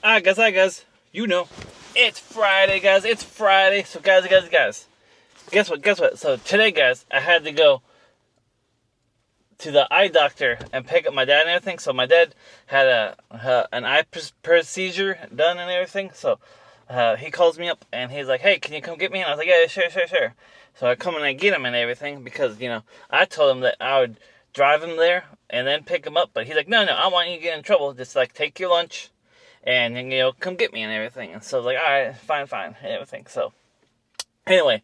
Guys, you know, it's Friday, guys. It's Friday. So, guys, guess what? So, today, guys, I had to go to the eye doctor and pick up my dad and everything. So, my dad had an eye procedure done and everything. So, he calls me up and he's like, hey, can you come get me? And I was like, yeah, sure. So, I come and I get him and everything because, I told him that I would drive him there and then pick him up. But he's like, no, I want you to get in trouble. Just, take your lunch. And, come get me and everything. And so I was like, alright, fine, and everything. So, anyway,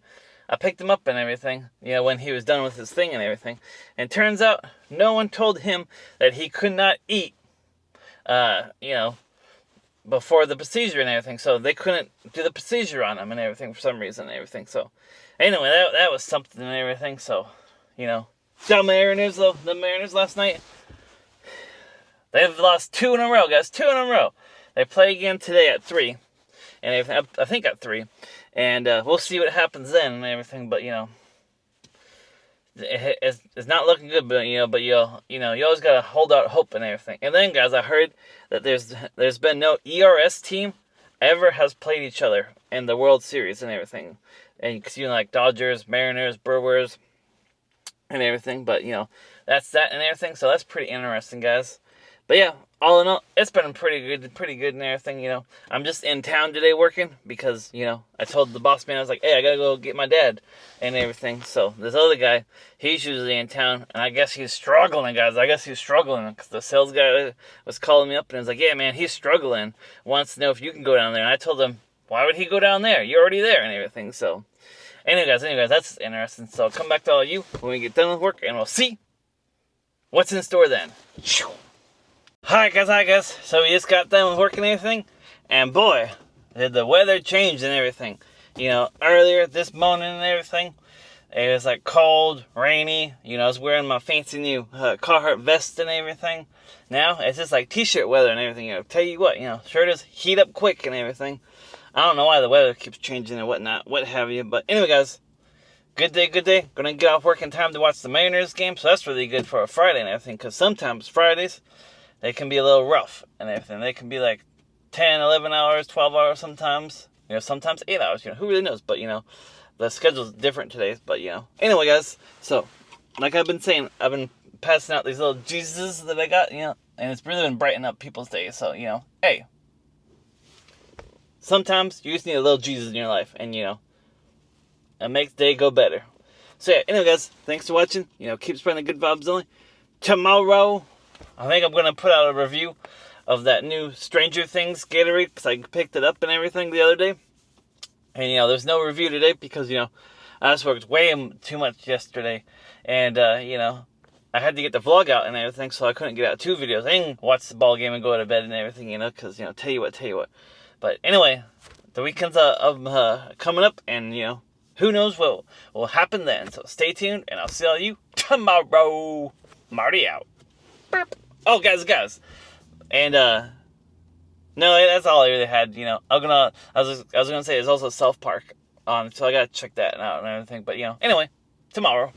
I picked him up and everything, when he was done with his thing and everything. And turns out, no one told him that he could not eat, before the procedure and everything. So, they couldn't do the procedure on him and everything for some reason and everything. So, anyway, that was something and everything. So, the Mariners last night, they've lost 2 in a row, guys. 2 in a row. They play again today at 3, and I think at 3, and we'll see what happens then and everything. But it's not looking good. But you always gotta hold out hope and everything. And then, guys, I heard that there's been no ERS team ever has played each other in the World Series and everything. And because like Dodgers, Mariners, Brewers, and everything. But that's that and everything. So that's pretty interesting, guys. But yeah, all in all, it's been pretty good and everything, I'm just in town today working because, I told the boss man, I was like, hey, I gotta go get my dad and everything. So this other guy, he's usually in town, and I guess he's struggling, guys. Because the sales guy was calling me up and was like, yeah, man, he's struggling. Wants to know if you can go down there. And I told him, why would he go down there? You're already there and everything. So anyway, guys, that's interesting. So I'll come back to all of you when we get done with work, and we'll see what's in store then. Hi guys. So we just got done with work and everything, and boy, did the weather change and everything. Earlier this morning and everything, it was cold, rainy. I was wearing my fancy new Carhartt vest and everything. Now it's just t-shirt weather and everything. Tell you what, sure does heat up quick and everything. I don't know why the weather keeps changing and whatnot, what have you. But anyway, guys, good day. Gonna get off work in time to watch the Mariners game, so that's really good for a Friday and everything. Because sometimes Fridays, they can be a little rough and everything. They can be 10, 11 hours, 12 hours sometimes. Sometimes 8 hours. Who really knows? But, the schedule's different today. But, Anyway, guys. So, like I've been saying, I've been passing out these little Jesuses that I got, and it's really been brightening up people's days. So, hey. Sometimes you just need a little Jesus in your life. And, it makes the day go better. So, yeah. Anyway, guys. Thanks for watching. Keep spreading the good vibes only. Tomorrow, I think I'm going to put out a review of that new Stranger Things Gatorade, because I picked it up and everything the other day. And, there's no review today because, I just worked way too much yesterday. And, I had to get the vlog out and everything, so I couldn't get out 2 videos and watch the ball game and go to bed and everything, because, tell you what. But anyway, the weekend's coming up, and, who knows what will happen then. So stay tuned, and I'll see all you tomorrow. Marty out. Oh, guys, and no, that's all I really had. I was gonna say there's also South Park on, so I gotta check that out and everything. But anyway, tomorrow.